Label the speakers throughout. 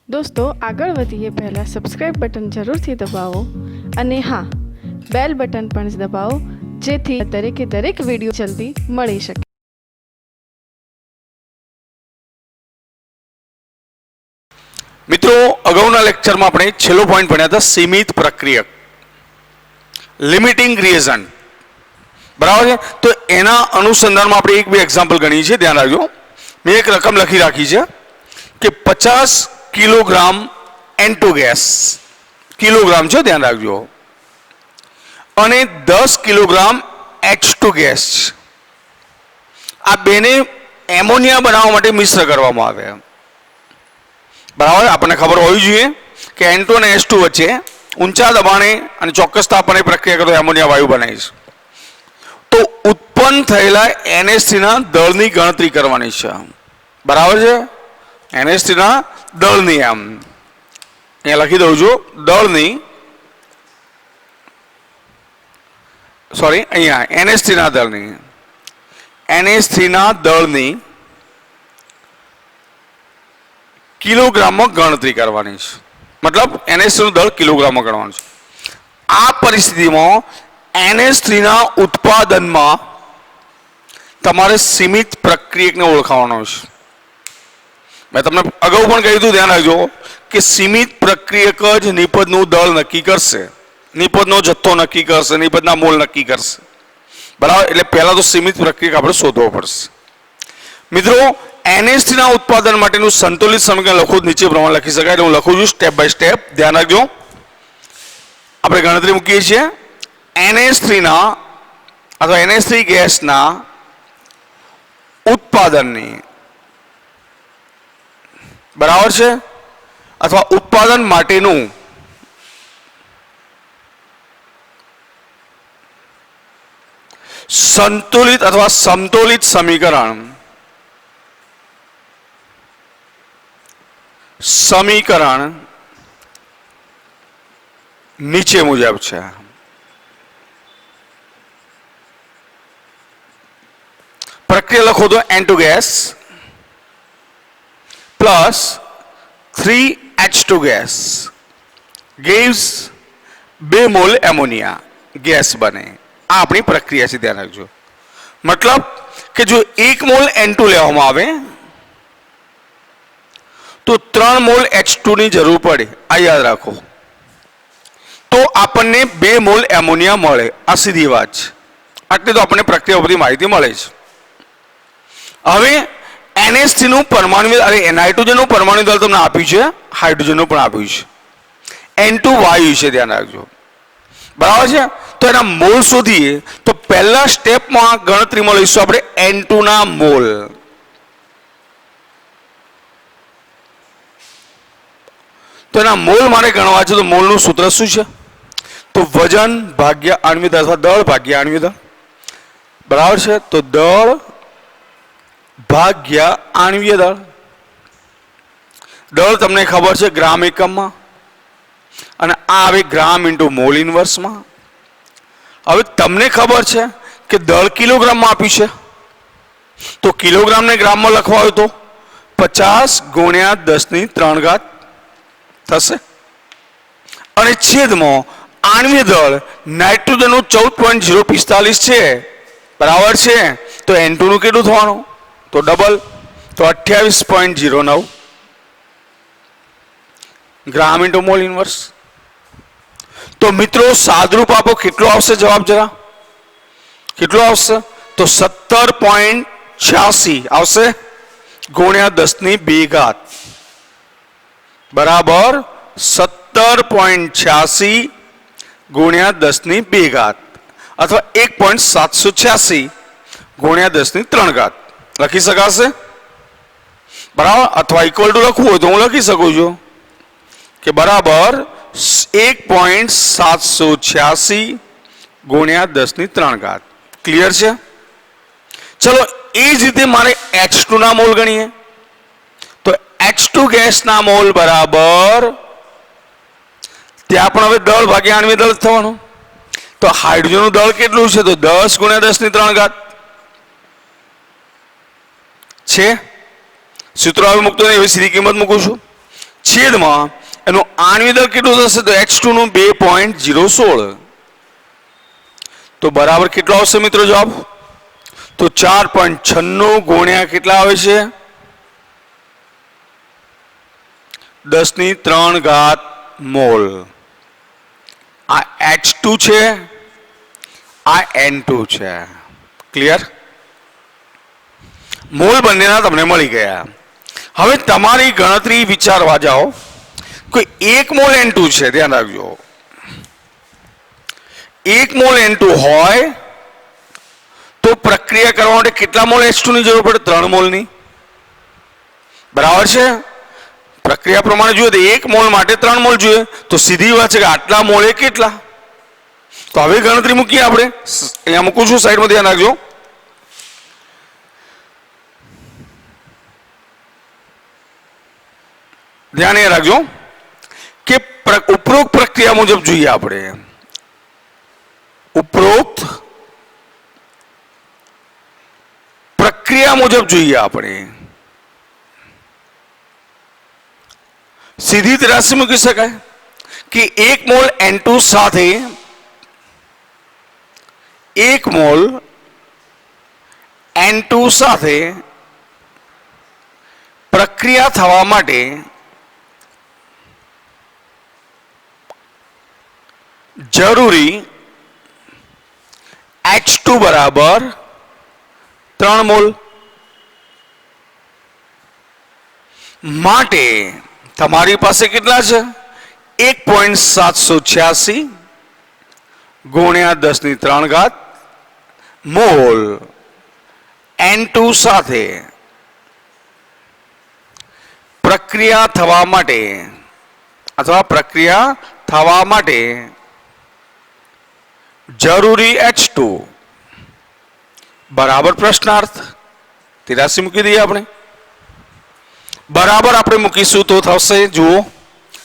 Speaker 1: दोस्तों આગળ વધીએ પહેલાં સબસ્ક્રાઇબ બટન જરૂરથી દબાવો અને હા બેલ બટન પણ દબાવો જેથી દરેક વિડીયો જલ્દી મળી શકે।
Speaker 2: મિત્રો અગાઉના લેક્ચરમાં આપણે છેલ્લો પોઈન્ટ ભણ્યા હતા સીમિત પ્રક્રિયક લિમિટિંગ રિએજન્ટ બરાબર છે। તો એના અનુસંધાનમાં આપણે એક બે એક્ઝામ્પલ ગણીએ છીએ, ધ્યાન રાખજો। મેં એક રકમ લખી રાખી છે કે 50 કિલોગ્રામ N2 ગેસ કિલોગ્રામ છે, ધ્યાન રાખજો, અને 10 કિલોગ્રામ H2 ગેસ, આ બેને એમોનિયા બનાવવા માટે મિશ્ર કરવામાં આવે બરાબર। આપણને ખબર હોવી જોઈએ કે N2 અને H2 વચ્ચે ઊંચા દબાણે અને ચોક્કસ તાપમાને પ્રક્રિયા કરતો એમોનિયા વાયુ બને છે। તો ઉત્પન્ન થયેલા NH3 ના દળની ગણતરી કરવાની છે બરાબર છે। NH3 ના દળની આમ અહીંયા લખી દઉં છું, દળની સોરી અહીંયા NH3 ના દળની NH3 ના દળની કિલોગ્રામમાં ગણતરી કરવાની છે, મતલબ NH3 નું દળ કિલોગ્રામમાં ગણવાનું છે। આ પરિસ્થિતિમાં NH3 ના ઉત્પાદનમાં તમારે સીમિત પ્રક્રિયકને ઓળખાવાનો છે। મેં તમને અગાઉ પણ કહ્યું હતું, ધ્યાન રાખજો કે સીમિત પ્રક્રિયક જ નિપજનું દળ નક્કી કરશે, નિપજનો જથ્થો નક્કી કરશે, નિપજના મોલ નક્કી કરશે બરાબર। એટલે પહેલા તો સીમિત પ્રક્રિયક આપણે શોધવો પડશે। મિત્રો NH3 ના ઉત્પાદન માટેનું સંતુલિત સમીકરણ લખવું નીચે પ્રમાણે લખી શકાય, એટલે હું લખું છું સ્ટેપ બાય સ્ટેપ, ધ્યાન રાખજો। આપણે ગણતરી મૂકીએ છીએ NH3 ના અથવા NH3 ગેસના ઉત્પાદનની બરાબર છે, અથવા ઉત્પાદન માટેનું સંતુલિત અથવા સમતોલિત સમીકરણ નીચે મુજબ છે। પ્રક્રિયા લખો તો N2 gas plus 3H2 gas gives 2 mall ammonia gas બને। આ આપણી પ્રક્રિયા છે, ધ્યાન રાખજો। મતલબ કે જો 1 મોલ N2 લેવામાં આવે તો 3 મોલ H2 ની જરૂર પડે, આ યાદ રાખો। તો આપણને 2 મોલ એમોનિયા મળે, આ સીધી વાત છે। આટલી તો આપણને પ્રક્રિયા ઉપરથી માહિતી મળે છે। હવે NH3 નું પરમાણુ અરે નાઇટ્રોજનનું પરમાણુ દળ તમને આપ્યું છે, હાઇડ્રોજનનું પણ આપ્યું છે, N2 વાયુ છે, ધ્યાન રાખજો બરાબર છે। તો એના મોલ શોધીએ તો પહેલા સ્ટેપમાં ગણતરીમાં લઈશું આપણે N2 ના મોલ। તો એના મોલ મારે ગણવા છે, તો મોલનું સૂત્ર શું છે? તો વજન ભાગ્યા આણ્વિક દળ અથવા દળ ભાગ્યા આણ્વિક દળ બરાબર છે। તો દળ ભાગ્યા આણ્વીય દળ, દળ તમને ખબર છે ગ્રામ એકમમાં, અને આ આવે ગ્રામ ઇન્ટુ મોલ ઇન્વર્સમાં। હવે તમને ખબર છે કે દળ કિલોગ્રામમાં આપ્યું છે, તો કિલોગ્રામને ગ્રામમાં લખવા હોય તો 50 ગુણ્યા 10³ થશે, અને છેદમાં આણ્વીય દળ નાઇટ્રોજનનું 14.045 છે બરાબર છે। તો N2 નું કેટલું થવાનું? તો ડબલ, તો 28.09 ગ્રામ ઇન્ટુ મોલ ઇન્વર્સ। તો મિત્રો સાદરૂપ આપો, કેટલો આવશે જવાબ? જરા કેટલો આવશે? તો 17.86 આવશે ગુણ્યા 10² બરાબર 17.86 ગુણ્યા 10² અથવા 1.786 ગુણ્યા 10³ લખી શકાશે બરાબર। અથવા ઇક્વલ ટુ લખવું હોય તો હું લખી શકું છું કે બરાબર 1.786 ગુણ્યા 10³ ક્લિયર છે? ચલો એ જ રીતે મારે H2 ના મોલ ગણીએ તો H2 ગેસના મોલ બરાબર, ત્યાં પણ હવે દળ ભાગ્યા આણ્વીય દળ થવાનું। તો હાઇડ્રોજનનું દળ કેટલું છે? તો 10 ગુણ્યા 10³ છે। સૂત્ર હવે મૂકતો નહીં, હવે સીધી કિંમત મૂકું છું છેદમાં એનો આણ્વિક દળ કેટલો થશે તો H2 નું 2.016 તો બરાબર કેટલો આવશે મિત્રો જવાબ તો 4.96 ગુણ્યા કેટલા આવે છે 10³ મોલ આ H2 છે આ N2 છે ક્લિયર મોલ બંનેના તમને મળી ગયા હવે તમારી ગણતરી વિચારવા જાઓ કોઈ 1 મોલ N2 છે ધ્યાન રાખજો 1 મોલ N2 હોય તો પ્રક્રિયા કરવા માટે કેટલા મોલ H2 ની જરૂર પડે 3 મોલની બરાબર છે પ્રક્રિયા પ્રમાણે જોઈએ તો 1 મોલ માટે 3 મોલ જોઈએ તો સીધી વાત છે કે આટલા મોલ એ કેટલા તો હવે ગણતરી મૂકીએ આપણે અહીંયા મૂકું છું સાઈડમાં ધ્યાન રાખજો ધ્યાન એ રાખજો કે ઉપરોક્ત પ્રક્રિયા મુજબ જોઈએ આપણે ઉપરોક્ત પ્રક્રિયા મુજબ જોઈએ આપણે સીધી રાશિ મૂકી શકાય કે 1 મોલ N2 સાથે 1 મોલ N2 સાથે પ્રક્રિયા થવા માટે જરૂરી H2 બરાબર 3 મોલ માટે તમારી પાસે કેટલા છે 1.786 ગુણ્યા 10³ મોલ N2 સાથે પ્રક્રિયા થવા માટે અથવા પ્રક્રિયા થવા માટે જરૂરી H2 બરાબર પ્રશ્નાર્થ તે રાશિ મૂકી દઈએ આપણે બરાબર આપણે મૂકીશું તો થશે જુઓ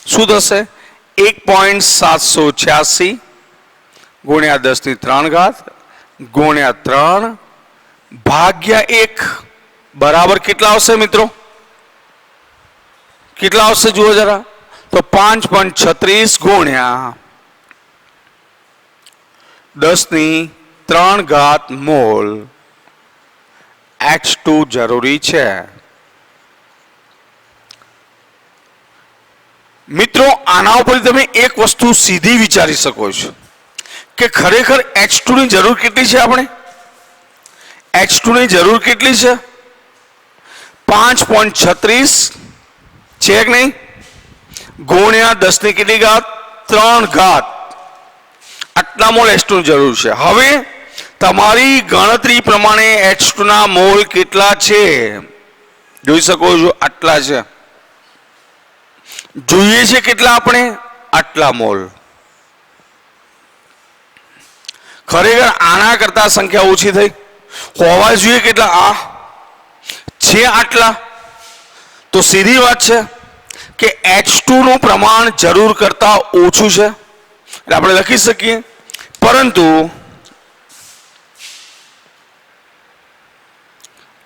Speaker 2: શું થશે 1.786 ગુણ્યા 10³ ગુણ્યા 3 ભાગ્યા 1 બરાબર કેટલા આવશે મિત્રો કેટલા આવશે જુઓ જરા તો 5.36 ગુણ્યા 10³ મોલ H2 જરૂરી છે મિત્રો આના ઉપર તમે એક વસ્તુ સીધી વિચારી શકો છો કે ખરેખર H2 ની જરૂર કેટલી છે આપણે H2 ની જરૂર કેટલી છે 5.36 છે કે નહીં ગુણ્યા 10³ આટલા મોલ H2 ની જરૂર છે હવે તમારી ગણતરી પ્રમાણે H2 ના મોલ કેટલા છે જોઈ શકો છો આટલા છે જોઈએ છે કેટલા આપણે આટલા મોલ ખરેખર આના કરતા સંખ્યા ઓછી થઈ હોવા જોઈએ કેટલા આ છે આટલા તો સીધી વાત છે કે H2 નું પ્રમાણ જરૂર કરતા ઓછું છે એટલે આપણે લખી શકીએ પરંતુ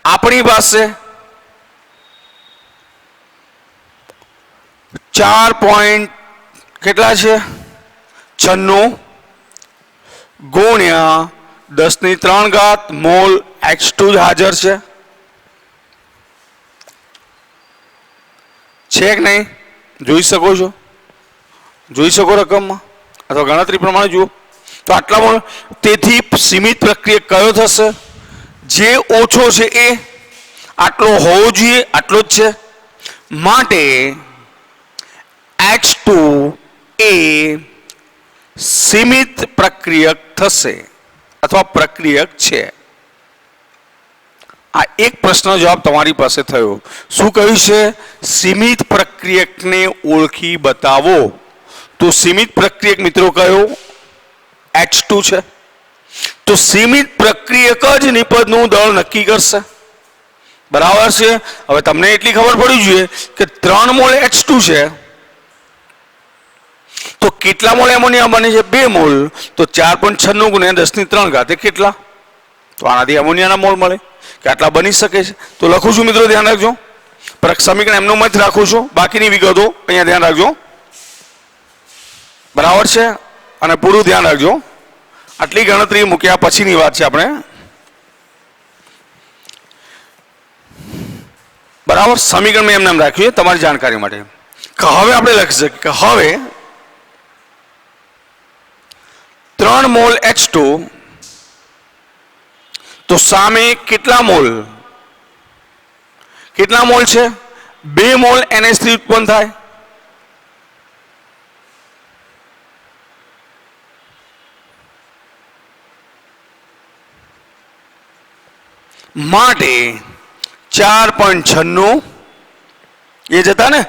Speaker 2: આપણી પાસે 4 કેટલા છે 96 ગુણ્યા 10³ મોલ H2 હાજર છે કે નહીં જોઈ શકો છો રકમમાં અથવા ગણતરી પ્રમાણે જુઓ તો આટલા મોલ તેથી સીમિત પ્રક્રિયા કયો થશે જે ઓછો છે એ આટલો હોવો જોઈએ આટલો જ છે માટે H2 એ સીમિત પ્રક્રિયક થશે અથવા પ્રક્રિયક છે આ એક પ્રશ્નનો જવાબ તમારી પાસે થયો શું કહ્યું છે સીમિત પ્રક્રિયકને ઓળખી બતાવો તો સીમિત પ્રક્રિયક મિત્રો કયો H2 છે તો સીમિત પ્રક્રિયક જ નિપજનું દળ નક્કી કરશે બરાબર છે હવે તમને એટલી ખબર પડી જોઈએ કે 3 મોલ H2 છે તો કેટલા મોલ એમોનિયા બને છે 2 મોલ તો 4.96 ગુણ્યા 10³ કેટલા તો આનાથી એમોનિયાના મોલ મળે કે આટલા બની શકે છે તો લખું છું મિત્રો ધ્યાન રાખજો સમીકરણ એમનું મત રાખું છું, બાકીની વિગતો અહીંયા ધ્યાન રાખજો, બરાબર છે, અને પૂરું ધ્યાન રાખજો. આટલી ગણતરી મૂક્યા પછીની વાત છે આપણે, બરાબર. સમીકરણ મેં એમને રાખ્યું છે તમારી જાણકારી માટે. હવે આપણે લખી શકીએ કે હવે 3 મોલ H2 તો સામે કેટલા મોલ છે? 2 મોલ NH3 ઉત્પન્ન થાય. માટે 4.96 એ જતા ને,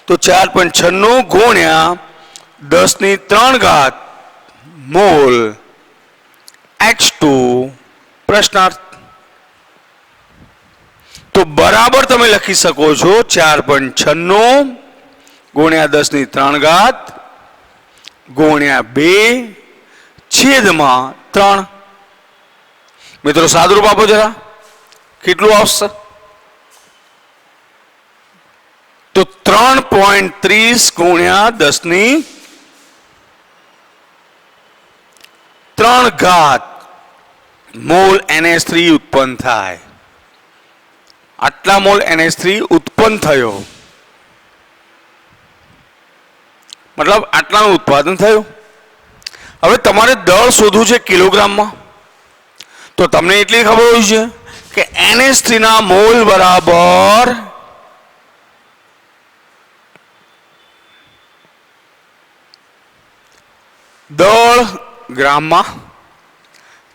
Speaker 2: તો 4.96 ગુણ્યા 10³ મોલ H2 પ્રશ્નાર્થ. તો બરાબર તમે લખી શકો છો 4.96 ગુણ્યા 10³ ગુણ્યા 2/3. મિત્રો સાદુરૂપ આપો જરા, કેટલું આવશે? તો 3.30 ગુણ્યા 10³ મોલ NH3 ઉત્પન્ન થાય. આટલા મોલ NH3 ઉત્પન્ન થયો, મતલબ આટલાનું ઉત્પાદન થયું. હવે તમારે દળ શોધવું છે કિલોગ્રામમાં, તો તમને એટલી ખબર હોય છે કે NH3 ના મોલ બરાબર દળ ગ્રામમાં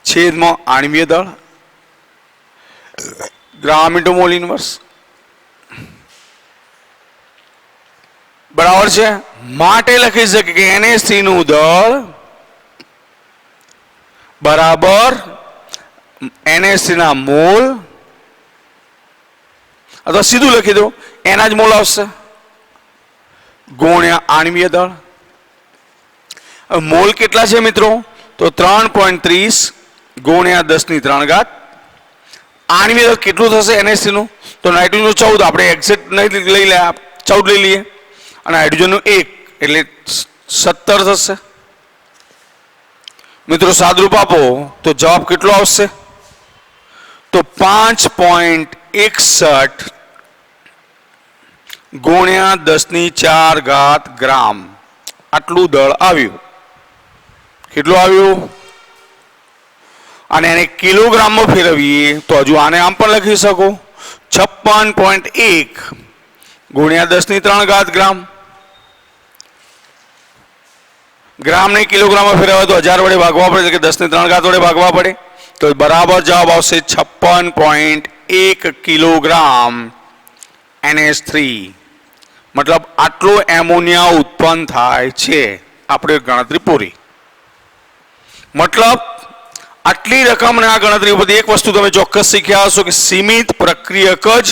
Speaker 2: છેદમાં આણ્વીય દળ, ગ્રામ ઇન્ટુ મોલ ઇન્વર્સ, બરાબર છે. માટે લખી શકે કે NH3 નું દળ બરાબર NH3 ના મોલ, અથવા સીધું લખી દો એના જ મોલ આવશે ગુણ્યા આણ્વીય દળ. મોલ કેટલા છે મિત્રો? તો 3.30 ગુણ્યા 10³ આણ્વીય દળ કેટલું થશે NH3 નું? તો નાઇટ્રોજનનું 14, આપણે એક્ઝેક્ટ નહીં લઈ લે, 14 લઈ લઈએ, અને હાઇડ્રોજનનું 1 એટલે 17 થશે. મિત્રો સાદુરૂપ આપો તો જવાબ કેટલો આવશે? તો 5.61 ગુણ્યા 10⁴ ગ્રામ આટલું દળ આવ્યું. કેટલું આવ્યું? અને એને કિલોગ્રામમાં ફેરવીએ તો હજુ આને આમ પણ લખી શકો, 56.1 ગુણ્યા 10⁻³ ગ્રામ. ગ્રામને કિલોગ્રામમાં ફેરવવા તો 1000 વડે ભાગવા પડે, કે 10⁻³ વડે ભાગવા પડે, તો બરાબર જવાબ આવશે 56.1 કિલોગ્રામ NH3. મતલબ આટલો એમોનિયા ઉત્પન્ન થાય છે. આપણે ગણતરી પૂરી. મતલબ આટલી રકમને આ ગણતરી ઉપરથી એક વસ્તુ તમે ચોક્કસ શીખ્યા હશો કે સીમિત પ્રક્રિયક જ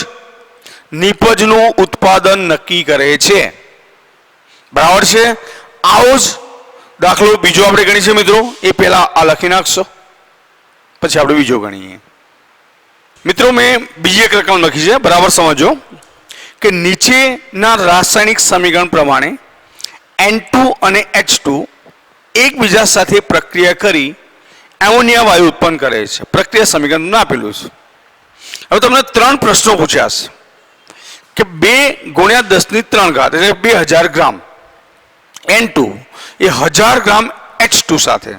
Speaker 2: નિપજનું ઉત્પાદન નક્કી કરે છે. બરાબર છે. આવો જ દાખલો બીજો આપણે ગણીશું મિત્રો, એ પહેલા આ લખી નાખશો, પછી આપણે બીજો ગણીએ. મિત્રો મેં બીજી એક રકમ લખી છે, બરાબર સમજો કે નીચેના રાસાયણિક સમીકરણ પ્રમાણે N2 અને H2 એકબીજા સાથે પ્રક્રિયા કરી એમોનિયા વાયુ ઉત્પન્ન કરે છે. પ્રક્રિયા સમીકરણ આપેલું છે. હવે તમને 3 પ્રશ્નો પૂછ્યા છે કે 2 ગુણ્યા 10⁻³ એટલે 2000 ગ્રામ N2 એ 1000 ગ્રામ H2 સાથે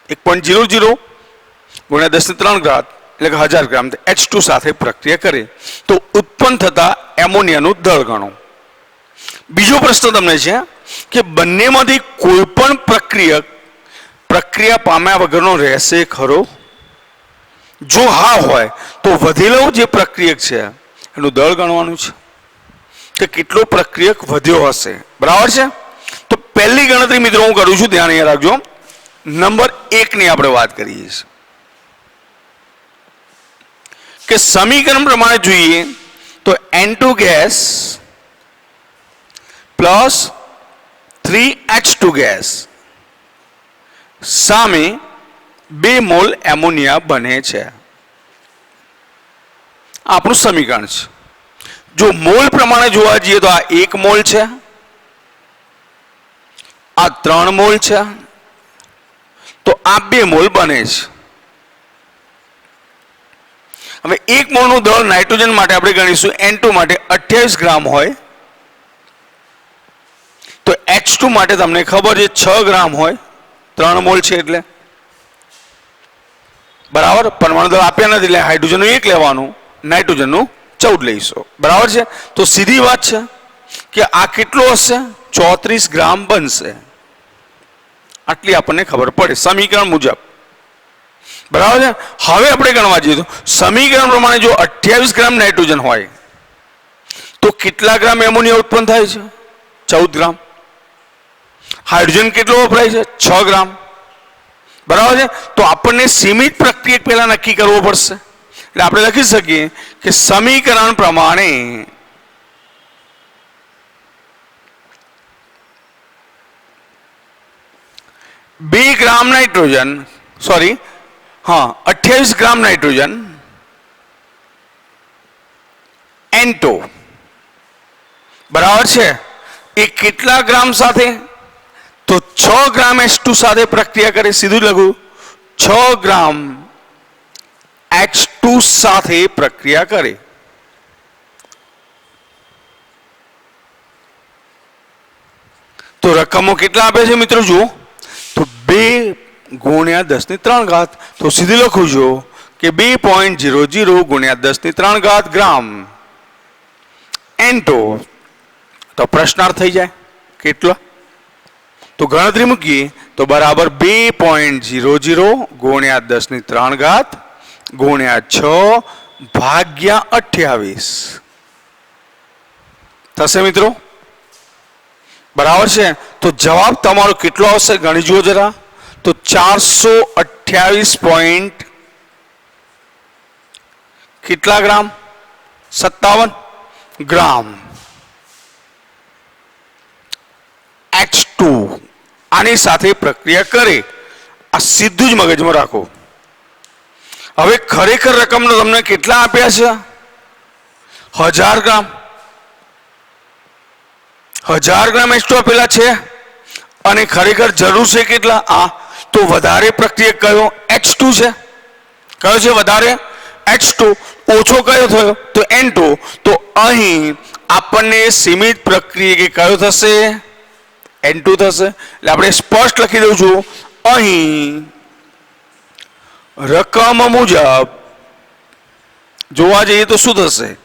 Speaker 2: 1.00 ગુણ્યા 10⁻³ એટલે કે 1000 ગ્રામ H2 સાથે પ્રક્રિયા કરે તો ઉત્પન્ન થતા એમોનિયાનું દળ ગણો. બીજો પ્રશ્ન તમને છે કે બંનેમાંથી કોઈ પણ પ્રક્રિયા પામ્યા વગરનો રહેશે ખરો? જો હા હોય તો વધેલો જે પ્રક્રિયક છે એનું દળ ગણવાનું છે કે કેટલો પ્રક્રિયક વધ્યો હશે. બરાબર છે. તો પહેલી ગણતરી મિત્રો હું કરું છું, ધ્યાન અહીંયા રાખજો. નંબર 1 ની આપણે વાત કરીએ છીએ કે સમીકરણ પ્રમાણે જોઈએ તો N2 gas plus 3H2 gas સામે 2 મોલ એમોનિયા બને છે. આપણું સમીકરણ છે. જો મોલ પ્રમાણે જોવા જઈએ તો આ 1 મોલ છે, આ 3 મોલ છે, તો આ 2 મોલ બને છે. હવે 1 મોલનું દળ નાઇટ્રોજન માટે આપણે ગણીશું N2 માટે 28 ગ્રામ હોય તો H2 માટે તમને ખબર છે 6 ગ્રામ હોય, 3 મોલ છે એટલે બરાબર. પરમાણુ દળ આપ્યા નથી એટલે હાઇડ્રોજનનું 1 લેવાનું, નાઇટ્રોજનનું 14 લઈશું. બરાબર છે. તો સીધી વાત છે કે આ કેટલો હશે? 34 ગ્રામ બનશે. આટલી આપણને ખબર પડે સમીકરણ મુજબ. બરાબર છે. હવે આપણે ગણવા જઈએ તો સમીકરણ પ્રમાણે જો 28 ગ્રામ નાઇટ્રોજન હોય તો કેટલા ગ્રામ એમોનિયા ઉત્પન્ન થાય છે? 14 ગ્રામ. હાઇડ્રોજન કેટલો વપરાય છે? 6 ગ્રામ. બરાબર છે. તો આપણને સીમિત પ્રક્રિયક પહેલા નક્કી કરવો પડશે. એટલે આપણે લખી શકીએ કે સમીકરણ પ્રમાણે બે ગ્રામ નાઇટ્રોજન, સોરી, હા, 28 ગ્રામ નાઇટ્રોજન N2 બરાબર છે એ કેટલા ગ્રામ સાથે? તો 6 ગ્રામ H2 સાથે પ્રક્રિયા કરે. સીધું લખું, 6 ગ્રામ H2 સાથે પ્રક્રિયા કરે. તો રકમો કેટલા આપે છે મિત્રો? જુઓ તો 2 ગુણ્યા 10 ની 3 ઘાત. તો સીધું લખું છું કે 2.00 ગુણ્યા 10 ની 3 ઘાત ગ્રામ N2. તો પ્રશ્નાર્થ થઈ જાય કેટલો? તો ગણતરી મૂકીએ તો બરાબર 2.00 ગુણ્યા 10 ની 3 ઘાત ગુણ્યા 6 ભાગ્યા 28 થશે મિત્રો. બરાબર છે. તો જવાબ તમારો કેટલો આવશે ગણી જુઓ જરા. તો 428 કેટલા ગ્રામ? 57 ગ્રામ H2 આની સાથે પ્રક્રિયા કરે. આ સીધું જ મગજમાં રાખો. હવે ખરેખર રકમનો તમને કેટલા આપ્યા છે? 1000 ગ્રામ. 1000 ગ્રામ H2 આપેલા છે અને ખરેખર જરૂર છે કેટલા? આ તો વધારે પ્રક્રિયક કયો? H2 છે. કયો છે વધારે? H2. ઓછો કયો થયો? તો N2. તો અહીં આપણને સીમિત પ્રક્રિયક કયો થશે? N2 થશે. એટલે આપણે સ્પષ્ટ લખી દઉં છું અહીં રકમ મુજબ જોવા જઈએ તો શું થશે?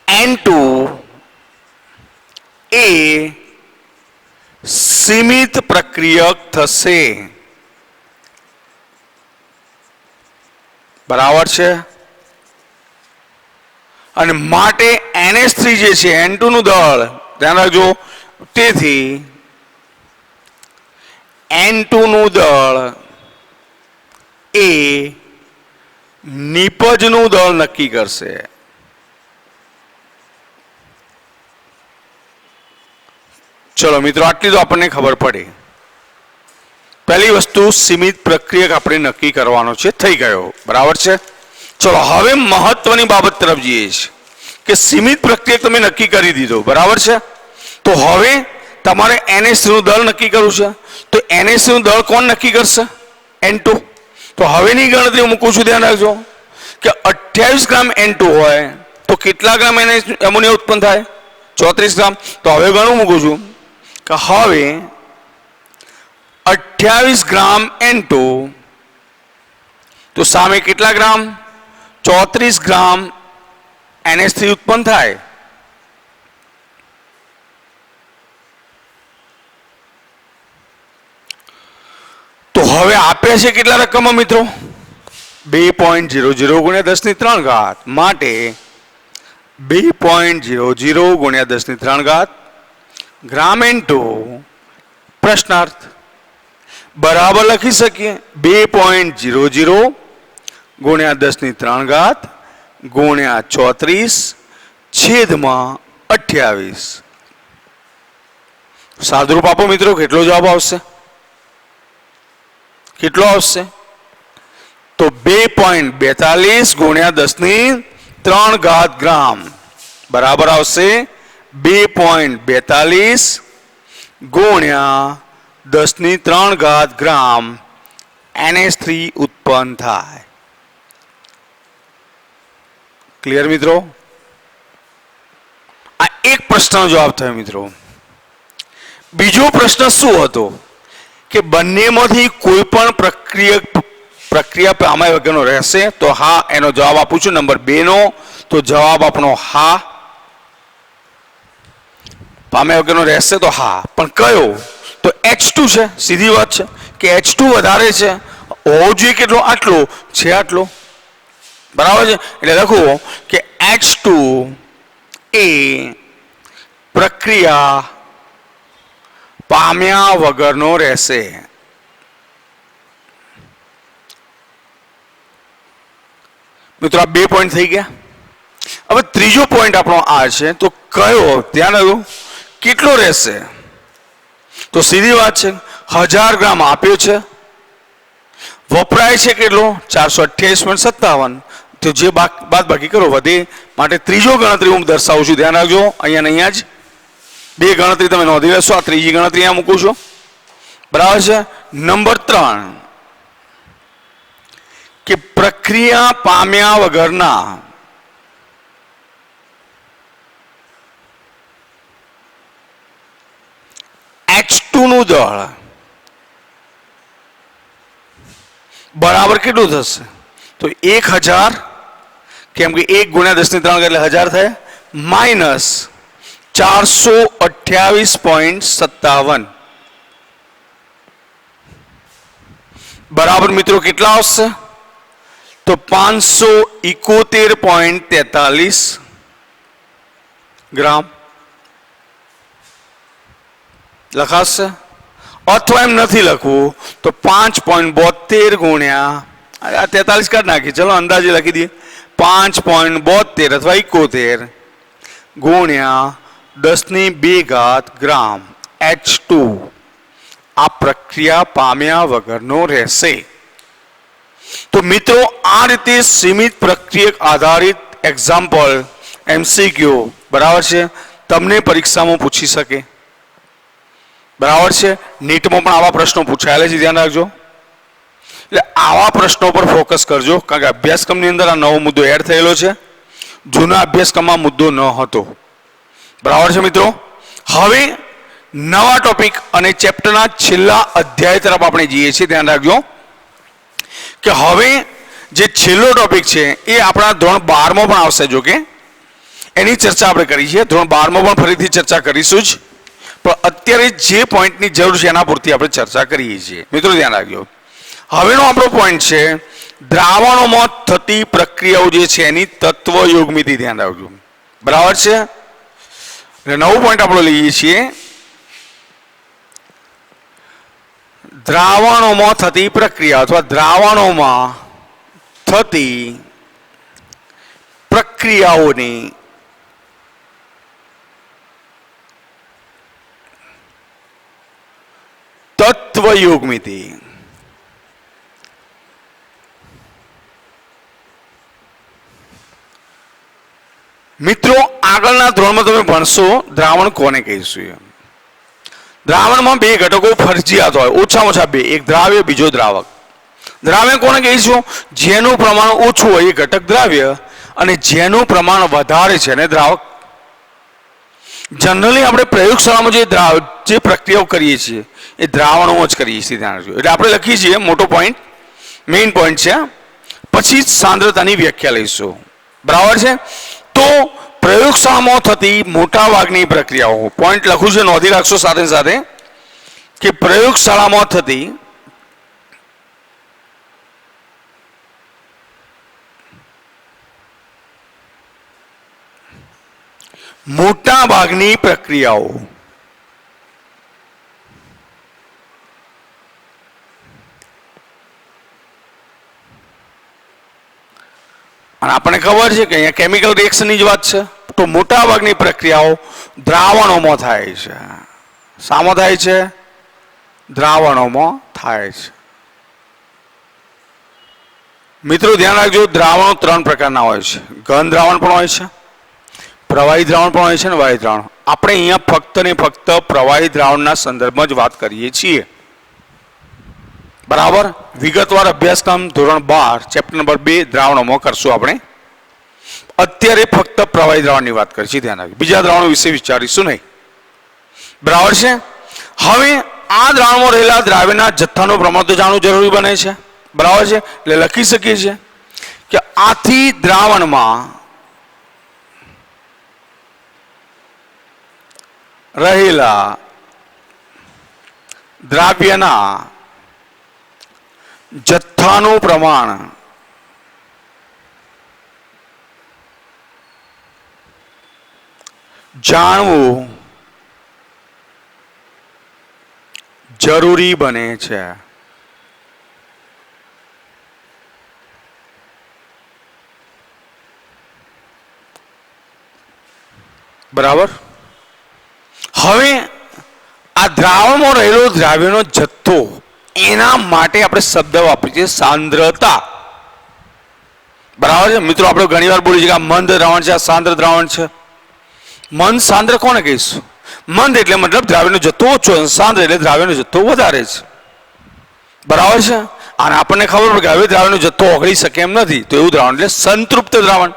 Speaker 2: N2 એ સીમિત પ્રક્રિયક થશે. બરાબર છે. અને માટે NH3 જે છે N2 નું દળ ધ્યાન રાખજો. તેથી N2 નું દળ એ નિપજનું દળ નક્કી કરશે. ચલો મિત્રો આટલી તો આપણને ખબર પડી. પહેલી વસ્તુ સીમિત પ્રક્રિયક આપણે નક્કી કરવાનો છે, થઈ ગયો. બરાબર છે. ચલો હવે મહત્વની બાબત તરફ જઈએ છીએ કે સીમિત પ્રક્રિયક તમે નક્કી કરી દીધો. બરાબર છે. તો હવે તમારે NH3 નું દળ નક્કી કરવું છે. તો NH3 નું દળ કોણ નક્કી કરશે? N2. તો હવેની ગણતરી મૂકું છું, ધ્યાન રાખજો કે 28 ગ્રામ N2 હોય તો કેટલા ગ્રામ એમોનિયા ઉત્પન્ન થાય? 34 ગ્રામ. તો હવે ગણું મૂકું છું કે હવે 28 ગ્રામ N2 તો સામે કેટલા ગ્રામ? 34 ગ્રામ NH3 ઉત્પન્ન થાય. તો હવે આપે છે કેટલા રકમો મિત્રો? 2.00 ગુણ્યા 10 ની 3 ઘાત માટે 2.00 ગુણ્યા 10 ની 3 ઘાત ગ્રામ N2. પ્રશ્નાર્થ બરાબર લખી શકીએ 2.00 ગુણ્યા 10 ની 3 ઘાત ગુણ્યા 34 છેદમાં 28. સાદુરૂપ આપો મિત્રો, કેટલો જવાબ આવશે? કેટલો આવશે? તો 2.42 ગુણ્યા 10 ની 3 ઘાત ગ્રામ. બરાબર આવશે 2.42 ગુણ્યા 10³ ગ્રામ NH3 ઉત્પન્ન થાય. ક્લિયર મિત્રો? આ એક પ્રશ્નનો જવાબ થયો મિત્રો. બીજો પ્રશ્ન શું હતો કે બંનેમાંથી કોઈ પણ પ્રક્રિયા પામ્યા વગરનો રહેશે તો હા, એનો જવાબ આપું છું નંબર 2 નો. તો જવાબ આપણો હા, પામ્યા વગરનો રહેશે તો હા. પણ કયો? તો H2 છે. સીધી વાત છે કે H2 વધારે છે. હોવો જોઈએ કેટલો? આટલો છે, આટલો. બરાબર છે. એટલે લખો કે H2 એ પ્રક્રિયા પામ્યા વગરનો રહેશે. મિત્રો આ 2 પોઈન્ટ થઈ ગયા. હવે ત્રીજો પોઈન્ટ આપણો આ છે. તો કયો? ધ્યાન આવ્યું? કેટલો રહેશે? તો સીધી વાત છે 1000 ગ્રામ આપ્યો છે, વપરાય છે કેટલો? 428.57. તો જે બાદ બાકી કરો વધે. માટે ત્રીજો ગણતરી હું દર્શાવું છું. ધ્યાન રાખજો, અહીંયા ને અહીંયા જ 2 ગણતરી તમે નોંધી લેશો. આ ત્રીજી ગણતરી અહીંયા મૂકું છું. બરાબર છે. નંબર 3 કે પ્રક્રિયા પામ્યા વગરના H2 નું દળ બરાબર કેટલું થશે? તો 1000, કેમ કે 1 ગુણ્યા 10³ એટલે 1000 થાય, માઇનસ 428.57 બરાબર મિત્રો કેટલા આવશે? તો 571.43 ગ્રામ લખાશે. અથવા એમ નથી લખવું તો 5.72 ગુણ્યા 43 કાઢ નાખી, ચલો અંદાજે લખી દઈએ. 5.72 અથવા 71 ગુણ્યા 10² ગ્રામ H2 આ પ્રક્રિયા પામ્યા વગરનો રહેશે. તો મિત્રો આ રીતે સીમિત પ્રક્રિયક આધારિત એક્ઝામ્પલ MCQ બરાબર છે તમને પરીક્ષામાં પૂછી શકે. બરાબર છે. નીટમાં પણ આવા પ્રશ્નો પૂછાયેલા છે, ધ્યાન રાખજો. એટલે આવા પ્રશ્નો પર ફોકસ કરજો, કારણ કે અભ્યાસક્રમની અંદર આ નવો મુદ્દો એડ થયેલો છે. જૂના અભ્યાસક્રમમાં મુદ્દો ન હતો. બરાબર છે મિત્રો. હવે નવા ટોપિક અને ચેપ્ટરના છેલ્લા અધ્યાય તરફ આપણે જઈએ છીએ. ધ્યાન રાખજો કે હવે જે છેલ્લો ટોપિક છે એ આપણા ધોરણ 12માં પણ આવશે. જો કે એની ચર્ચા આપણે કરી છે. ધોરણ 12માં પણ ફરીથી ચર્ચા કરીશું જ, પણ અત્યારે જે પોઈન્ટની જરૂર છે એના પૂરતી આપણે ચર્ચા કરીએ છીએ. મિત્રો ધ્યાન રાખજો. હવેનો આપણો પોઈન્ટ છે દ્રાવણોમાં થતી પ્રક્રિયાઓ જે છે એની તત્વ યોગમિતિ. ધ્યાન રાખજો. બરાબર છે. એટલે નવો પોઈન્ટ આપણે લઈએ છીએ દ્રાવણોમાં થતી પ્રક્રિયા અથવા દ્રાવણોમાં થતી પ્રક્રિયાઓની તત્વ યોગમિતિ. મિત્રો આગળના ધોરણમાં તમે ભણશો દ્રાવણ કોને કહીશું. દ્રાવણમાં 2 ઘટકો ફરજિયાત હોય, ઓછામાં ઓછા 2, એક દ્રાવ્ય બીજો દ્રાવક. દ્રાવ્ય કોને કહીશું? જેનું પ્રમાણ ઓછું હોય એ ઘટક દ્રાવ્ય, અને જેનું પ્રમાણ વધારે છે એને દ્રાવક. જનરલી આપણે પ્રયોગશાળામાં જે પ્રક્રિયાઓ કરીએ છીએ એ દ્રાવણોમાં જ કરીએ છીએ. ધ્યાન રાખજો. એટલે આપણે લખીએ છીએ મોટો પોઈન્ટ, મેઇન પોઈન્ટ છે. પછી સાંદ્રતાની વ્યાખ્યા લઈશું. બરાબર છે. તો પ્રયોગશાળામાં થતી મોટાભાગની પ્રક્રિયાઓ, પોઈન્ટ લખું છે નોંધી રાખશો સાથે સાથે, કે પ્રયોગશાળામાં થતી મોટા ભાગની પ્રક્રિયાઓ અને આપણને ખબર છે કે અહીંયા કેમિકલ રિએક્શનની જ વાત છે. તો મોટા ભાગની પ્રક્રિયાઓ દ્રાવણોમાં થાય છે. શામાં થાય છે? દ્રાવણોમાં થાય છે. મિત્રો ધ્યાન રાખજો, દ્રાવણો 3 પ્રકારના હોય છે. ઘન દ્રાવણ પણ હોય છે, પ્રવાહી દ્રાવણ પણ હોય છે ને વાયુ દ્રાવણ. આપણે અહીંયા ફક્ત ને ફક્ત પ્રવાહી દ્રાવણના સંદર્ભમાં જ વાત કરીએ છીએ. બરાબર. વિગતવાર અભ્યાસક્રમ ધોરણ 12 ચેપ્ટર નંબર 2 દ્રાવણોમાં કરશું આપણે. અત્યારે ફક્ત પ્રવાહી દ્રાવણની વાત કરીશું. ધ્યાન રાખજો, બીજા દ્રાવણો વિશે વિચારીશું નહીં. બરાબર છે. હવે આ દ્રાવણમાં રહેલા દ્રાવ્યના જથ્થાનું પ્રમાણ તો જાણવું જરૂરી બને છે. બરાબર છે. એટલે લખી શકીએ છીએ કે આથી દ્રાવણમાં રહેલા દ્રાવ્યના જથ્થાનું પ્રમાણ જાણવું જરૂરી બને છે. બરાબર. હવે આ દ્રાવણમાં રહેલો દ્રાવ્યનો જથ્થો, એના માટે આપણે શબ્દ વાપરીએ છીએ સાંદ્રતા. બરાબર છે મિત્રો. આપણે ઘણી વાર બોલીએ છીએ કે આ મંદ દ્રાવણ છે, આ સાંદ્ર દ્રાવણ છે. મંદ સાંદ્ર કોને કહીશું? મંદ એટલે મતલબ દ્રાવ્યનો જથ્થો ઓછો, સાંદ્ર એટલે દ્રાવ્યનો જથ્થો વધારે છે. બરાબર છે. અને આપણને ખબર પડે કે હવે દ્રાવ્યનો જથ્થો ઓગળી શકે એમ નથી, તો એવું દ્રાવણ એટલે સંતૃપ્ત દ્રાવણ.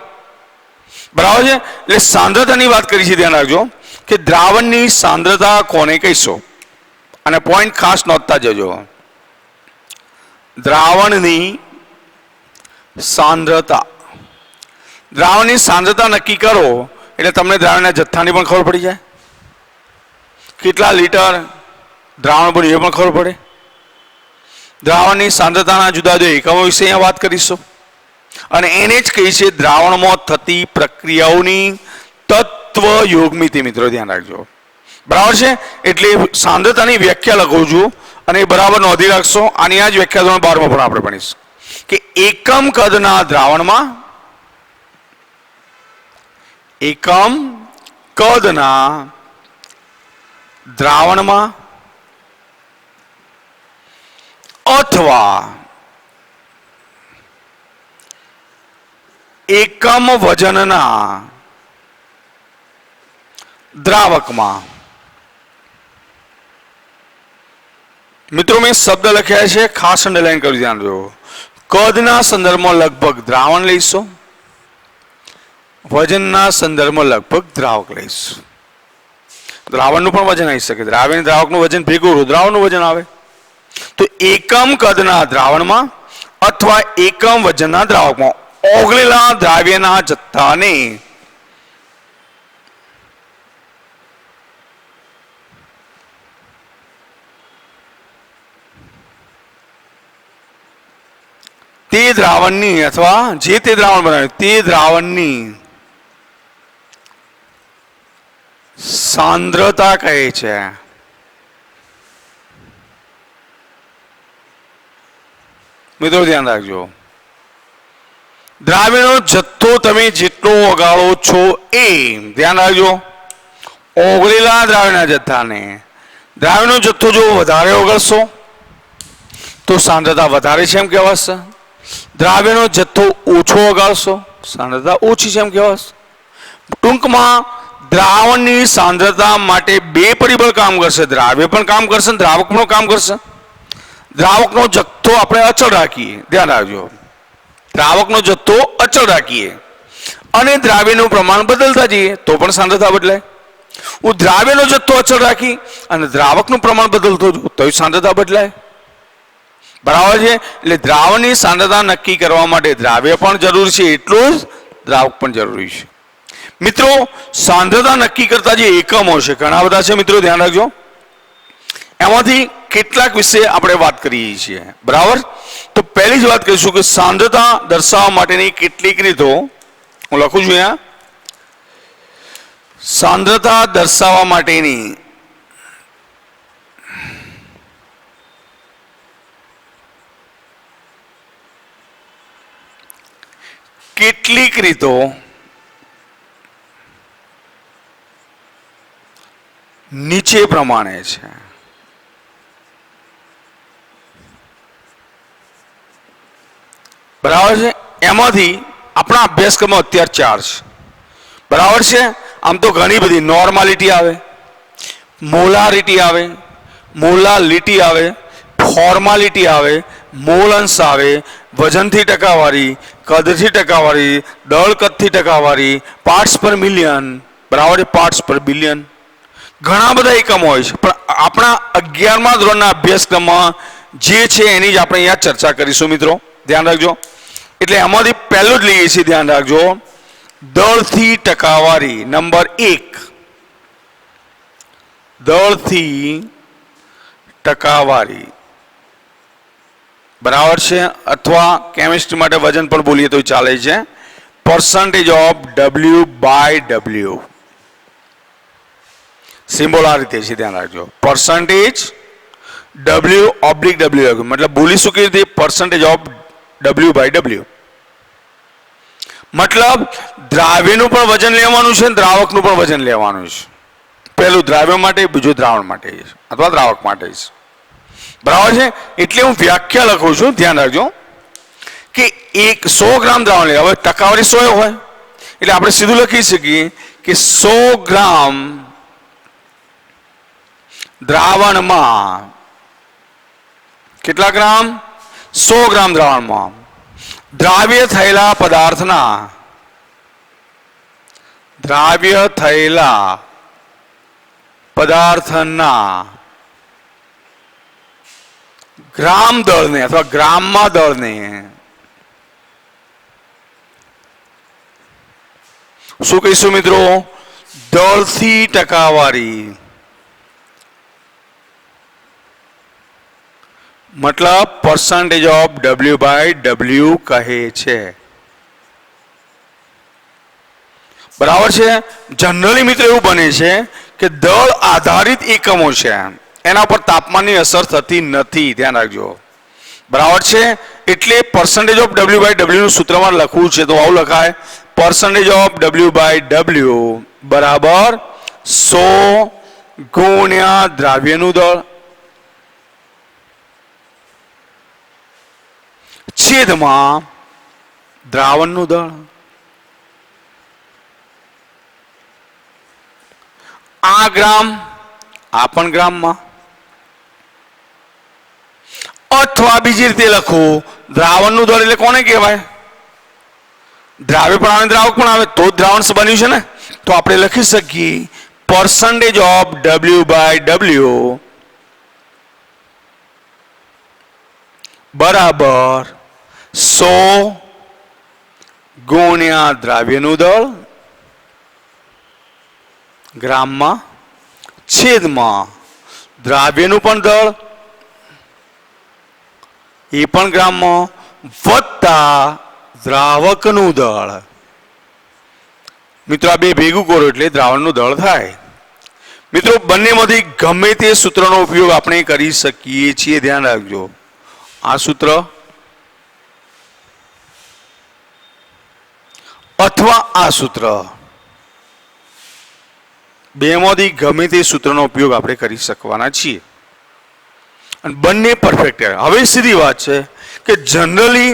Speaker 2: બરાબર છે. એટલે સાંદ્રતાની વાત કરી છે. ધ્યાન રાખજો કે દ્રાવણની સાંદ્રતા કોને કહીશું, અને પોઈન્ટ ખાસ નોંધતા જજો. દ્રાવણની સાંદ્રતા, દ્રાવણની સાંદ્રતા નક્કી કરો એટલે તમને દ્રાવણના જથ્થાની પણ ખબર પડી જાય. કેટલા લીટર દ્રાવણ બન્યું એ પણ ખબર પડે. દ્રાવણની સાંદ્રતાના જુદા જુદા એકમો વિશે અહીંયા વાત કરીશું. અને એને જ કહી છે દ્રાવણમાં થતી પ્રક્રિયાઓની તત્વ યોગમિતિ. મિત્રો ધ્યાન રાખજો. બરાબર છે. એટલે સાંદ્રતાની વ્યાખ્યા લખું છું અને એ બરાબર નોંધી રાખશો. આની આ જ વ્યાખ્યા ધોરણ 12માં પણ આપણે ભણીશું કે એકમ કદના દ્રાવણમાં, એકમ કદના દ્રાવણમાં અથવા એકમ વજનના દ્રાવકમાં. મિત્રો મેં શબ્દ લખ્યા છે, ખાસ અંડરલાઈન કરી ધ્યાન દો. કદના સંદર્ભમાં લગભગ દ્રાવણ લઈશું, વજનના સંદર્ભમાં લગભગ દ્રાવક લઈશું. દ્રાવણનું પણ વજન આવી શકે. દ્રાવ્ય દ્રાવકનું વજન ભેગું દ્રાવણનું વજન આવે. તો એકમ કદના દ્રાવણમાં અથવા એકમ વજનના દ્રાવકમાં ઓગળેલા દ્રાવ્યના જથ્થાને તે દ્રાવણની અથવા જે તે દ્રાવણ બનાવે તે દ્રાવણની સાંદ્રતા કહે છે. મિત્રો ધ્યાન રાખજો. દ્રાવ્યનો જથ્થો તમે જેટલો ઓગાળો છો એ ધ્યાન રાખજો. ઓગળેલા દ્રાવ્યના જથ્થાને, દ્રાવ્યનો જથ્થો જો વધારે ઓગળશો તો સાંદ્રતા વધારે છે એમ કહેવાશે. દ્રાવ્યનો જથ્થો ઓછો ઓગાળશો, સાંદ્રતા ઓછી છે એમ કહેવાશે. ટૂંકમાં દ્રાવણની સાંદ્રતા માટે બે પરિબળ કામ કરશે. દ્રાવ્ય પણ કામ કરશે, દ્રાવક પણ કામ કરશે. દ્રાવકનો જથ્થો આપણે અચળ રાખીએ. ધ્યાન રાખજો. દ્રાવકનો જથ્થો અચળ રાખીએ અને દ્રાવ્યનું પ્રમાણ બદલતા જઈએ તો પણ સાંદ્રતા બદલાય. હું દ્રાવ્યનો જથ્થો અચળ રાખી અને દ્રાવકનું પ્રમાણ બદલતો જઉં તો સાંદ્રતા બદલાય. બરાબર છે. એટલે દ્રાવણની સાંદ્રતા નક્કી કરવા માટે દ્રાવ્ય પણ જરૂરી છે, એટલું જ દ્રાવક પણ જરૂરી છે. મિત્રો સાંદ્રતા નક્કી કરતા જે એકમો છે ઘણા બધા છે. મિત્રો ધ્યાન રાખજો. એમાંથી કેટલાક વિશે આપણે વાત કરીએ છીએ. બરાબર. તો પહેલી જ વાત કરીશું કે સાંદ્રતા દર્શાવવા માટેની કેટલીક રીતો હું લખું છું અહીંયા. સાંદ્રતા દર્શાવવા માટેની કેટલીક રીતો નીચે પ્રમાણે છે. બરાબર છે. એમાંથી આપણા અભ્યાસક્રમમાં અત્યારે 4 છે. બરાબર છે. આમ તો ઘણી બધી નોર્માલિટી આવે, મોલારિટી આવે, મોલાલિટી આવે, ફોર્માલિટી આવે, મોલ અંશ આવે, વજનથી ટકાવારી, કદથી ટકાવારી, દળ કદથી ટકાવારી, પાર્ટ્સ પર મિલિયન, બરાબર છે, પાર્ટ્સ પર બિલિયન, ઘણા બધા એકમો હોય છે. પણ આપણા 11મા ધોરણના અભ્યાસક્રમમાં જે છે એની જ આપણે અહીંયા ચર્ચા કરીશું મિત્રો, ધ્યાન રાખજો. એટલે એમાંથી પહેલું જ લઈએ છીએ, ધ્યાન રાખજો, દળથી ટકાવારી નંબર 1, દળથી ટકાવારી, બરાબર છે, અથવા કેમિસ્ટ્રી માટે વજન પણ બોલીએ તો ચાલે છે, પર્સન્ટેજ ઓફ W/W. સિમ્બોલ આ રીતે છે, ધ્યાન રાખજો, પર્સન્ટેજ W/W, મતલબ બોલીશું કેવી રીતે, પર્સન્ટેજ ઓફ W/W. મતલબ દ્રાવ્યનું પણ વજન લેવાનું છે, દ્રાવકનું પણ વજન લેવાનું છે. પહેલું દ્રાવ્ય માટે, બીજું દ્રાવણ માટે અથવા દ્રાવક માટે છે, બરાબર છે. એટલે હું વ્યાખ્યા લખું છું, ધ્યાન રાખજો, કે 100 ગ્રામ દ્રાવણ લે, હવે ટકાવારી 100 હોય એટલે આપણે સીધું લખી શકીએ કે 100 ગ્રામ દ્રાવણમાં કેટલા ગ્રામ, 100 ગ્રામ દ્રાવણમાં દ્રાવ્ય થયેલા પદાર્થના, દ્રાવ્ય થયેલા પદાર્થના ગ્રામ દળને અથવા ગ્રામમાં દળને શું કહીશું મિત્રો, દળથી ટકાવારી, મતલબ પર્સન્ટેજ ઓફ W/W કહે છે, બરાબર છે. જનરલી મિત્રો એવું બને છે કે દળ આધારિત એકમો છે, એના પર તાપમાનની અસર થતી નથી, ધ્યાન રાખજો, બરાબર છે. એટલે પર્સન્ટેજ ઓફ W/W નું સૂત્રમાં લખવું છે તો આવું લખાય, પર્સન્ટેજ ઓફ W/W બરાબર 100 ગુણ્યા દ્રાવ્યનું દળ છેદમાં દ્રાવણનું દળ. આ ગ્રામ, આ પણ ગ્રામમાં, અથવા બીજી રીતે લખું, દ્રાવણનું દળ એટલે કોને કહેવાય, દ્રાવ્ય પણ આવે, દ્રાવક પણ આવે તો જ દ્રાવણ બન્યું છે ને. તો આપણે લખી શકીએ પર્સન્ટેજ ઓફ W/W બરાબર 100 ગુણ્યા દ્રાવ્યનું દળ ગ્રામમાં છેદમાં દ્રાવ્યનું પણ દળ એ પણ ગ્રામમાં વત્તા દ્રાવકનું દળ. મિત્રો આ બે ભેગું કરો એટલે દ્રાવણનું દળ થાય. મિત્રો બંનેમાંથી ગમે તે સૂત્રનો ઉપયોગ આપણે કરી શકીએ છીએ, ધ્યાન રાખજો. આ સૂત્ર અથવા આ સૂત્ર, બેમાંથી ગમે તે સૂત્રનો ઉપયોગ આપણે કરી શકવાના છીએ અને બંને પરફેક્ટ. હવે સીધી વાત છે કે જનરલી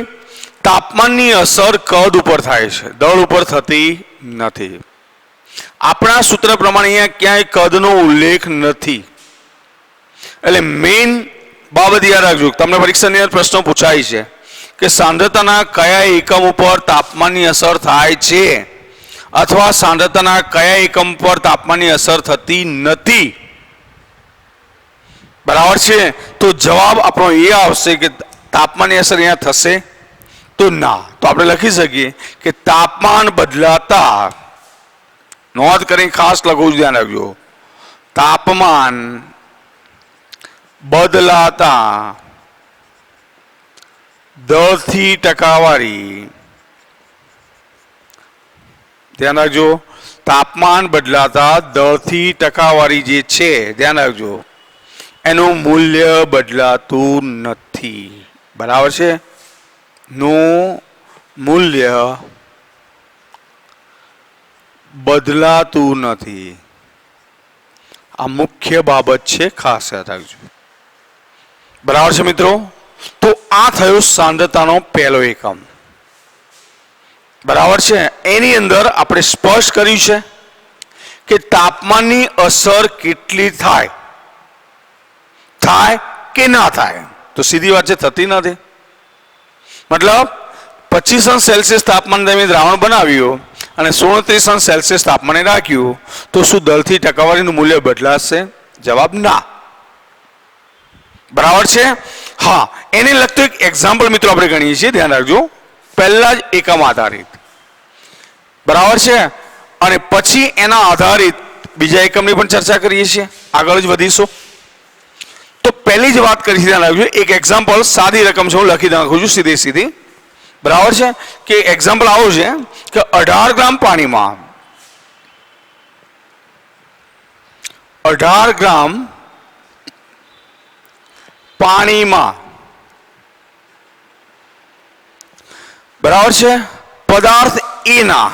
Speaker 2: તાપમાનની અસર કદ ઉપર થાય છે, દળ ઉપર થતી નથી. આપણા સૂત્ર પ્રમાણે અહીંયા ક્યાંય કદનો ઉલ્લેખ નથી. એટલે મેઇન બાબત યાદ રાખજો, તમને પરીક્ષાની અંદર પ્રશ્નો પૂછાય છે કે સાંદ્રતાના કયા એકમ ઉપર તાપમાનની અસર થાય છે અથવા સાંદ્રતાના કયા એકમ પર તાપમાનની અસર થતી નથી, બરાબર છે. તો જવાબ આપણો એ આવશે કે તાપમાનની અસર અહીંયા થશે તો ના. તો આપણે લખી શકીએ કે તાપમાન બદલાતા, નોંધ કરીને ખાસ લખવું, ધ્યાન રાખજો, તાપમાન બદલાતા દળથી ટકાવારી, ધ્યાન રાખજો, તાપમાન બદલાતા દળથી ટકાવારી જે છે, ધ્યાન રાખજો, એનું મૂલ્ય બદલાતું નથી, બરાબર છે. નું મૂલ્ય બદલાતું નથી. આ મુખ્ય બાબત છે, ખાસ યાદ રાખજો, બરાબર છે મિત્રો. તો આ થયો સાંદ્રતાનો પહેલો એકમ, બરાબર છે. એની અંદર આપણે સ્પષ્ટ કર્યું છે કે તાપમાનની અસર કેટલી થાય, થાય કે ના થાય? તો સીધી વાત છે, થતી નથી. મતલબ 25°C તાપમાન તમે દ્રાવણ બનાવ્યું અને 37°C તાપમાને રાખ્યું તો શું દળથી ટકાવારીનું મૂલ્ય બદલાશે? જવાબ ના. બરાબર છે? હા, એને લગતું એક એક્ઝામ્પલ મિત્રો આપણે ગણીએ છીએ, ધ્યાન રાખજો. પહેલા જ એકમ આધારિત, બરાબર છે, અને પછી એના આધારિત બીજા એકમની પણ ચર્ચા કરીએ છીએ. આગળ જ વધીશું. તો પહેલી જ વાત કરી, ધ્યાન રાખજો. એક એક્ઝામ્પલ, સાદી રકમ છે, હું લખી નાખું છું સીધી સીધી. બરાબર છે કે એક્ઝામ્પલ આવું છે કે 18 ગ્રામ પાણીમાં 18 ગ્રામ પાણીમાં બરાબર છે પદાર્થ એના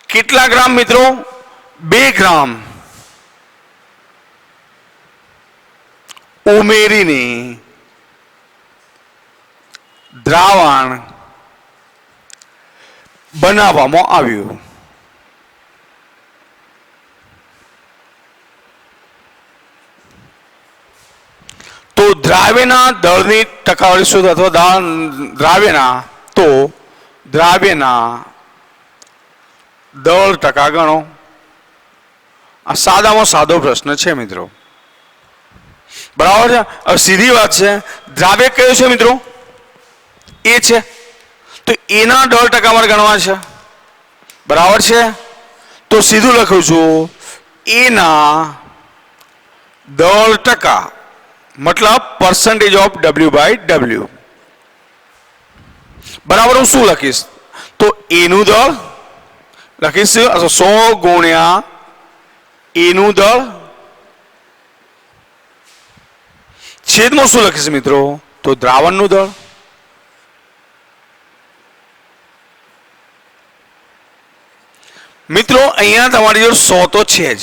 Speaker 2: કેટલા ગ્રામ મિત્રો? 2 ગ્રામ ઉમેરીને દ્રાવણ બનાવવામાં આવ્યું. તો દ્રાવ્યના દળની ટકાવારી શોધો, અથવા દ્રાવ્યના દળ ટકા ગણો. આ સાદામાં સાદો પ્રશ્ન છે મિત્રો. બરાબર છે? હવે સીધી વાત છે, દ્રાવ્ય કયો છે મિત્રો? એ છે. તો એના દળ ટકા મારે ગણવા છે. બરાબર છે? તો સીધું લખું છું, એના દળ ટકા, મતલબ percentage of W/W. બરાબર, હું શું લખીશ? તો એનું દળ લખીશ 100 ગુણ્યા એનું દળ, છેદમાં શું લખીશ મિત્રો? તો દ્રાવણનું દળ. મિત્રો અહીંયા તમારી જોડે 100 તો છે જ.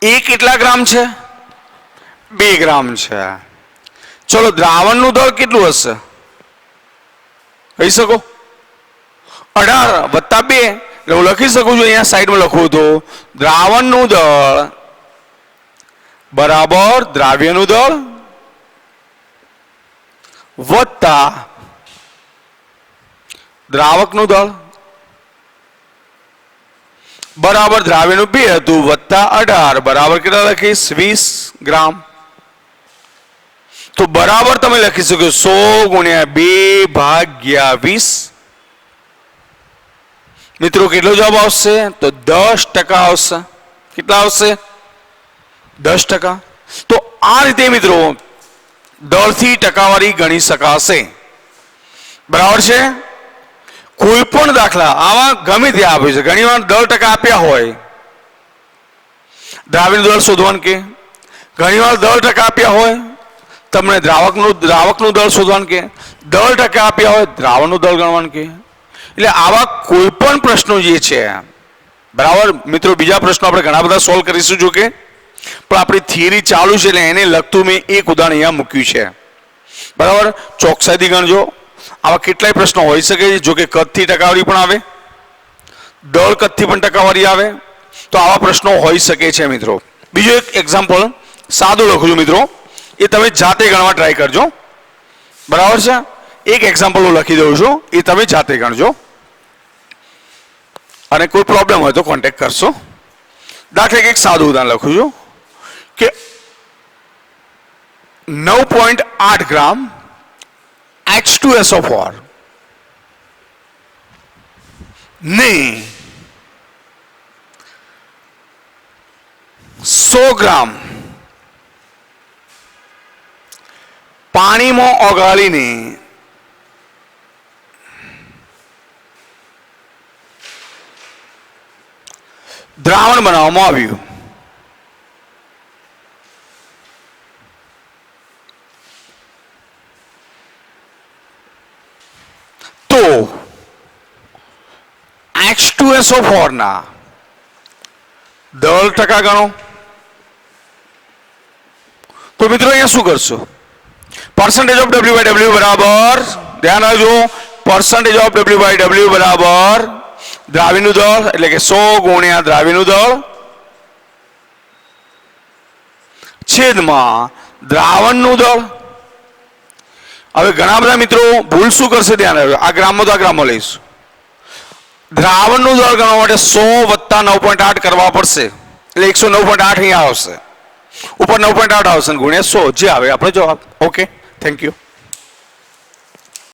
Speaker 2: એ કેટલા ગ્રામ છે? 2 ગ્રામ છે. ચલો, દ્રાવણનું દળ કેટલું હશે કહી શકો? 18 વત્તા 2, એટલે હું લખી શકું છું અહીંયા સાઈડમાં લખું તો દ્રાવણનું દળ બરાબર દ્રાવ્યનું દળ વત્તા દ્રાવકનું દળ બરાબર દ્રાવ્યનું 2 હતું વત્તા 18 બરાબર કેટલા લખીશ? 20 ગ્રામ. તો બરાબર તમે લખી શકો 100 ગુણ્યા 2/20. મિત્રો કેટલો જવાબ આવશે? તો 10% આવશે. કેટલા આવશે? 10%. તો આ રીતે મિત્રો દળથી ટકાવારી ગણી શકાશે. બરાબર છે? કોઈ પણ દાખલા આવા ગમે ત્યાં આપે છે. ઘણી વાર દળ ટકા આપ્યા હોય, દ્રાવ્યનું દળ શોધવાનું કે, ઘણી વાર દળ ટકા આપ્યા હોય તમને દ્રાવકનું દળ શોધવાનું કે, દળ ટકા આપ્યા હોય દ્રાવણનું દળ ગણવાનું કે. એટલે આવા કોઈ પણ પ્રશ્નો જે છે, બરાબર મિત્રો, બીજા પ્રશ્નો આપણે ઘણા બધા સોલ્વ કરીશું જો કે, પણ આપણી થિયરી ચાલુ છે એટલે એને લગતું મેં એક ઉદાહરણ અહીંયા મૂક્યું છે. બરાબર, ચોકસાઈથી ગણજો. આવા કેટલાય પ્રશ્નો હોઈ શકે છે. જો કે કદથી ટકાવારી પણ આવે, દળ કદથી પણ ટકાવારી આવે, તો આવા પ્રશ્નો હોઈ શકે છે મિત્રો. બીજું એક એક્ઝામ્પલ સાદું લખું છું મિત્રો, એ તમે જાતે ગણવા ટ્રાય કરજો. બરાબર છે? એક એક્ઝામ્પલ હું લખી દઉં છું, એ તમે જાતે ગણજો અને કોઈ પ્રોબ્લેમ હોય તો કોન્ટેક્ટ કરશો. દાખલા એક સાદું ઉદાહરણ લખું છું કે 9.8 ગ્રામ H2SO4 ને 100 ગ્રામ પાણીમાં ઓગાળીને દ્રાવણ બનાવવામાં આવ્યું. તો H2SO4 ના દળ ટકા ગણો. તો મિત્રો અહીંયા શું કરશો? Percentage of W by W બરાબર, ધ્યાન રાખજો, percentage of W by W બરાબર દ્રાવીનું દળ એટલે કે 100 ગુણ્યા દ્રાવીનું દળ છેદમાં દ્રાવણનું દળ. હવે ઘણા બધા મિત્રો ભૂલ શું કરશે, ધ્યાન રાખજો, આ ગ્રામમાં તો આ ગ્રામમાં લઈશું. દ્રાવણનું દળ ગણવા માટે 100 વત્તા 9.8 કરવા પડશે એટલે 109.8 અહીંયા આવશે, ઉપર 9.8 આવશે ગુણ્યા 100 જે આવે આપણો જવાબ. Okay, thank you.